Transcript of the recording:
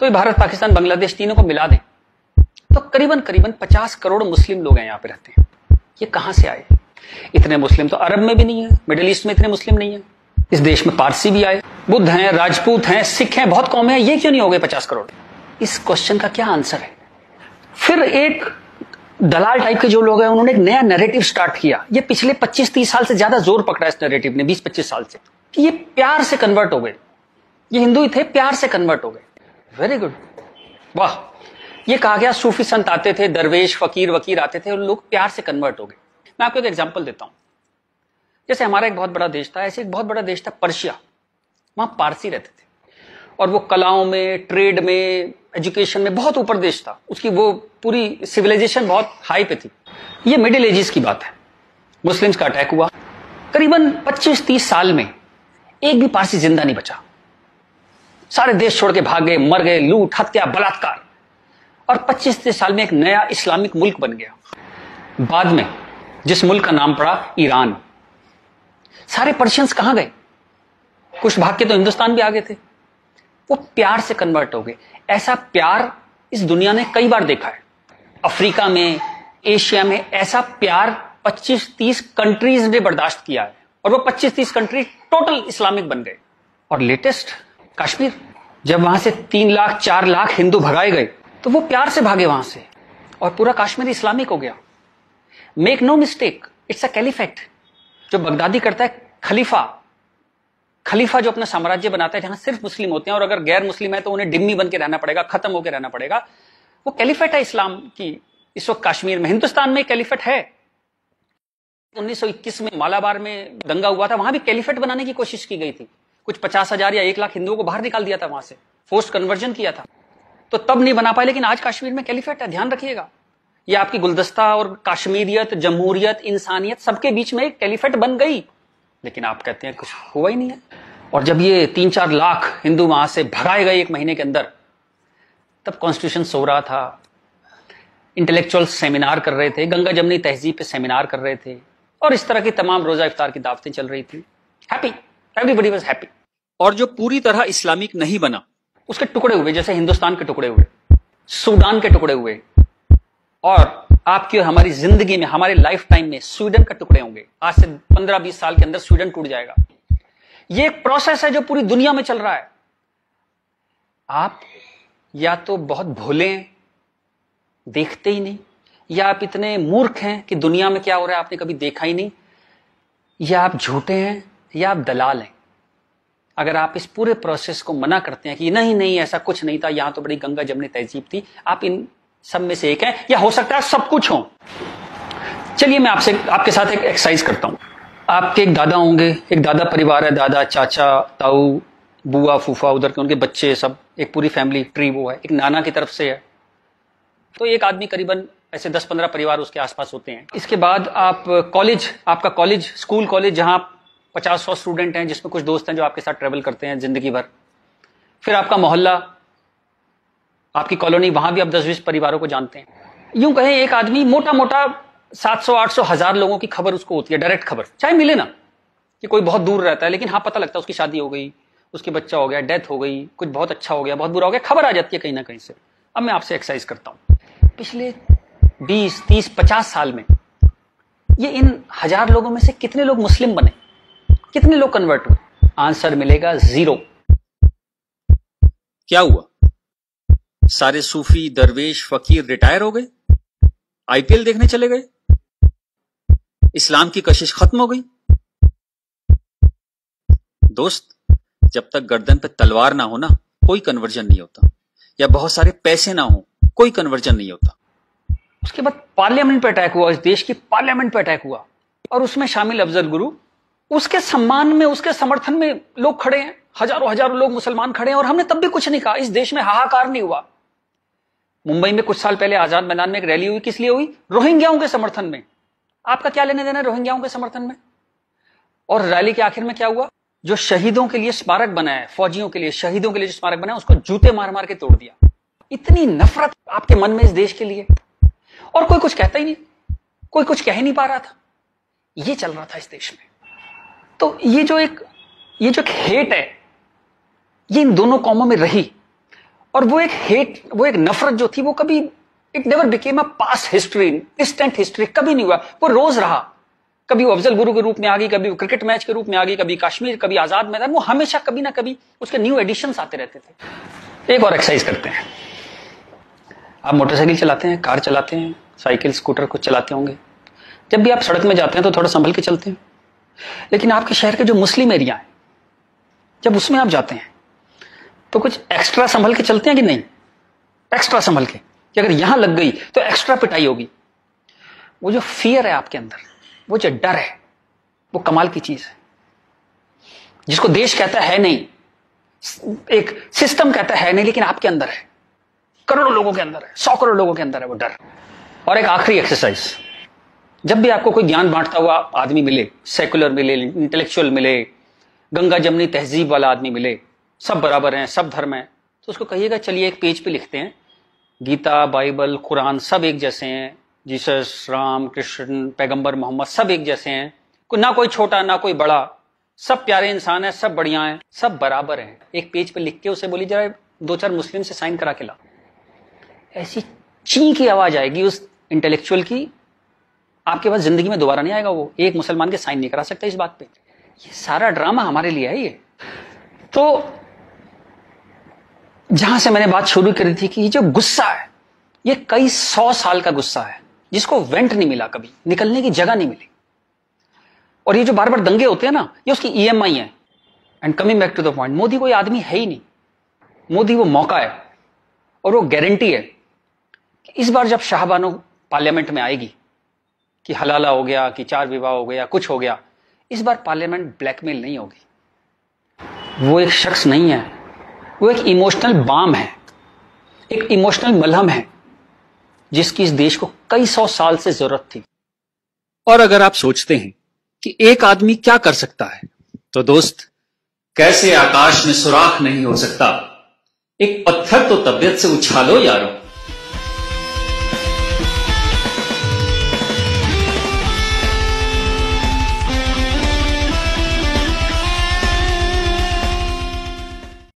तो ये भारत, पाकिस्तान, बांग्लादेश तीनों को मिला दें तो करीबन करीबन 50 करोड़ मुस्लिम लोग हैं यहाँ पे रहते हैं। ये कहां से आए? इतने मुस्लिम तो अरब में भी नहीं है, मिडिल ईस्ट में इतने मुस्लिम नहीं है। इस देश में पारसी भी आए, बुद्ध हैं, राजपूत हैं, सिख हैं, बहुत कौमें हैं, ये क्यों नहीं हो गए 50 करोड़? इस क्वेश्चन का क्या आंसर है? फिर एक दलाल टाइप के जो लोग हैं उन्होंने एक नया नैरेटिव स्टार्ट किया। ये पिछले 25-30 साल से ज्यादा जोर पकड़ा इस नैरेटिव ने, 20-25 साल से, कि ये प्यार से कन्वर्ट हो गए। ये हिंदू ही थे, प्यार से कन्वर्ट हो गए। वेरी गुड, वाह। ये कहा गया सूफी संत आते थे, दरवेश फकीर वकीर आते थे और लोग प्यार से कन्वर्ट हो गए। मैं आपको एक एग्जांपल देता हूं। जैसे हमारा एक बहुत बड़ा देश था, ऐसे एक बहुत बड़ा देश था पर्शिया। वहां पारसी रहते थे और वो कलाओं में, ट्रेड में, एजुकेशन में बहुत ऊपर देश था। उसकी वो पूरी सिविलाइजेशन बहुत हाई पे थी। ये मिडिल एजेस की बात है। मुस्लिम्स का अटैक हुआ, करीबन 25-30 साल में एक भी पारसी जिंदा नहीं बचा। सारे देश छोड़ के भाग गए, मर गए, लूट, हत्या, बलात्कार। और 25-30 साल में एक नया इस्लामिक मुल्क बन गया बाद में, जिस मुल्क का नाम पड़ा ईरान। सारे पर्शियंस कहां गए? कुछ भाग के तो हिंदुस्तान भी आ गए थे। वो प्यार से कन्वर्ट हो गए। ऐसा प्यार इस दुनिया ने कई बार देखा है। अफ्रीका में, एशिया में ऐसा प्यार 25-30 कंट्रीज ने बर्दाश्त किया है और वो 25-30 कंट्री टोटल इस्लामिक बन गए। और लेटेस्ट कश्मीर, जब वहां से 3 लाख 4 लाख हिंदू भगाए गए तो वो प्यार से भागे वहां से और पूरा कश्मीर इस्लामिक हो गया। Make no mistake, it's a caliphate. जो बगदादी करता है खलीफा जो अपना साम्राज्य बनाता है जहां सिर्फ मुस्लिम होते हैं और अगर गैर मुस्लिम है तो उन्हें डिम्मी बन के रहना पड़ेगा, खत्म होकर रहना पड़ेगा। वो कैलिफेट है इस्लाम की। इस वक्त कश्मीर में, हिंदुस्तान में कैलिफेट है। 1921 में मालाबार में दंगा हुआ था, वहां भी कैलिफेट बनाने की कोशिश की गई थी। कुछ 50,000 या 1 लाख हिंदुओं को बाहर निकाल दिया था वहां से, फोर्स्ड कन्वर्जन किया था। तो तब नहीं बना पाए, लेकिन आज कश्मीर में कैलिफेट है, ध्यान रखिएगा। ये आपकी गुलदस्ता और कश्मीरियत, जमहूरियत, इंसानियत सबके बीच में एक कैलिफेट बन गई। लेकिन आप कहते हैं कुछ हुआ ही नहीं है। और जब ये 3-4 लाख हिंदू वहां से भगाए गए 1 महीने के अंदर, तब कॉन्स्टिट्यूशन सो रहा था, इंटेलेक्चुअल सेमिनार कर रहे थे, गंगा जमनी तहजीब पे सेमिनार कर रहे थे और इस तरह की तमाम रोजा इफ्तार की दावतें चल रही थी। Happy, everybody was happy. और जो पूरी तरह इस्लामिक नहीं बना, उसके टुकड़े हुए, जैसे हिंदुस्तान के टुकड़े हुए, सूडान के टुकड़े हुए, और आपकी और हमारी जिंदगी में, हमारे लाइफ टाइम में स्वीडन का टुकड़े होंगे। आज से 15-20 साल के अंदर स्वीडन टूट जाएगा। ये एक प्रोसेस है जो पूरी दुनिया में चल रहा है। आप या तो बहुत भोले हैं, देखते ही नहीं, या आप इतने मूर्ख हैं कि दुनिया में क्या हो रहा है आपने कभी देखा ही नहीं, या आप झूठे हैं, या आप दलाल हैं। अगर आप इस पूरे प्रोसेस को मना करते हैं कि नहीं नहीं ऐसा कुछ नहीं था, यहां तो बड़ी गंगा जमनी तहजीब थी, आप इन सब में से एक है, या हो सकता है सब कुछ हो। चलिए मैं आपके साथ एक एक्सरसाइज करता हूं। आपके एक दादा होंगे, एक दादा परिवार है, दादा, चाचा, ताऊ, बुआ, फूफा, उधर के उनके बच्चे, सब एक पूरी फैमिली ट्री वो है। एक नाना की तरफ से है, तो एक आदमी करीबन ऐसे 10-15 परिवार उसके आसपास होते हैं। इसके बाद आप कॉलेज, आपका कॉलेज, स्कूल कॉलेज, जहां 50-100 स्टूडेंट हैं, जिसमें कुछ दोस्त हैं जो आपके साथ ट्रेवल करते हैं जिंदगी भर। फिर आपका मोहल्ला, आपकी कॉलोनी, वहां भी आप 10-20 परिवारों को जानते हैं। यूं कहें एक आदमी मोटा मोटा 700-800 1000 लोगों की खबर उसको होती है, डायरेक्ट खबर, चाहे मिले ना, कि कोई बहुत दूर रहता है, लेकिन हाँ पता लगता है उसकी शादी हो गई, उसके बच्चा हो गया, डेथ हो गई, कुछ बहुत अच्छा हो गया, बहुत बुरा हो गया, खबर आ जाती है कहीं ना कहीं से। अब मैं आपसे एक्सरसाइज करता हूं, पिछले 20, 30, 50 साल में ये इन 1000 लोगों में से कितने लोग मुस्लिम बने, कितने लोग कन्वर्ट हुए? आंसर मिलेगा 0। क्या हुआ? सारे सूफी, दरवेश, फकीर रिटायर हो गए, आईपीएल देखने चले गए, इस्लाम की कशिश खत्म हो गई। दोस्त, जब तक गर्दन पे तलवार ना हो ना, कोई कन्वर्जन नहीं होता, या बहुत सारे पैसे ना हो, कोई कन्वर्जन नहीं होता। उसके बाद पार्लियामेंट पे अटैक हुआ, इस देश की पार्लियामेंट पे अटैक हुआ, और उसमें शामिल अफजल गुरु, उसके सम्मान में, उसके समर्थन में लोग खड़े हैं, हजारों लोग मुसलमान खड़े हैं, और हमने तब भी कुछ नहीं कहा। इस देश में हाहाकार नहीं हुआ। मुंबई में कुछ साल पहले आजाद मैदान में एक रैली हुई, किस लिए हुई? रोहिंग्याओं के समर्थन में। आपका क्या लेने देना है रोहिंग्याओं के समर्थन में? और रैली के आखिर में क्या हुआ? जो शहीदों के लिए स्मारक बना है, फौजियों के लिए, शहीदों के लिए जो स्मारक बना है, उसको जूते मार मार के तोड़ दिया। इतनी नफरत आपके मन में इस देश के लिए, और कोई कुछ कहता ही नहीं, कोई कुछ कह ही नहीं पा रहा था। ये चल रहा था इस देश में। तो ये जो एक हेट है, ये इन दोनों कौमों में रही, और वो एक नफरत जो थी वो कभी, it never became a past history, distant history, कभी नहीं हुआ, वो रोज रहा। कभी वो अफजल गुरु के रूप में आ गई, कभी वो क्रिकेट मैच के रूप में आ गई, कभी कश्मीर, कभी आजाद मैदान, वो हमेशा कभी ना कभी उसके न्यू एडिशंस आते रहते थे। एक और एक्सरसाइज करते हैं। आप मोटरसाइकिल चलाते हैं, कार चलाते हैं, साइकिल स्कूटर कुछ चलाते होंगे। जब भी आप सड़क में जाते हैं तो थोड़ा संभल के चलते हैं, लेकिन आपके शहर के जो मुस्लिम एरिया है, जब उसमें आप जाते हैं तो कुछ एक्स्ट्रा संभल के चलते हैं कि नहीं? एक्स्ट्रा संभल के, कि अगर यहां लग गई तो एक्स्ट्रा पिटाई होगी। वो जो फियर है आपके अंदर, वो जो डर है, वो कमाल की चीज है, जिसको देश कहता है नहीं, एक सिस्टम कहता है नहीं, लेकिन आपके अंदर है, करोड़ों लोगों के अंदर है, 100 करोड़ लोगों के अंदर है वो डर। और एक आखिरी एक्सरसाइज, जब भी आपको कोई ज्ञान बांटता हुआ आदमी मिले, सेकुलर मिले, इंटेलेक्चुअल मिले, गंगा जमनी तहजीब वाला आदमी मिले, सब बराबर हैं, सब धर्म है, तो उसको कहिएगा चलिए एक पेज पे लिखते हैं, गीता, बाइबल, कुरान सब एक जैसे हैं, जीसस, राम, कृष्ण, पैगंबर मोहम्मद सब एक जैसे हैं, ना कोई छोटा ना कोई बड़ा, सब प्यारे इंसान है, सब बढ़िया हैं, सब बराबर हैं। एक पेज पे लिख के उसे बोली जरा 2-4 मुस्लिम से साइन करा के ला। ऐसी ची की आवाज आएगी उस इंटेलेक्चुअल की, आपके पास जिंदगी में दोबारा नहीं आएगा। वो एक मुसलमान के साइन नहीं करा सकता इस बात पे। ये सारा ड्रामा हमारे लिए है। ये तो जहां से मैंने बात शुरू करी थी कि ये जो गुस्सा है, ये कई 100 साल का गुस्सा है, जिसको वेंट नहीं मिला, कभी निकलने की जगह नहीं मिली। और ये जो बार बार दंगे होते हैं ना, ये उसकी EMI है। And coming back to the point, Modi कोई आदमी है ही नहीं, मोदी वो मौका है और वो गारंटी है कि इस बार जब शाहबानो पार्लियामेंट में आएगी कि हलाला हो गया, कि 4 विवाह हो गया, कुछ हो गया, इस बार पार्लियामेंट ब्लैकमेल नहीं होगी। वो एक शख्स नहीं है, वो एक इमोशनल बाम है, एक इमोशनल मलहम है, जिसकी इस देश को कई 100 साल से जरूरत थी। और अगर आप सोचते हैं कि एक आदमी क्या कर सकता है, तो दोस्त, कैसे आकाश में सुराख नहीं हो सकता, एक पत्थर तो तबीयत से उछालो यारो।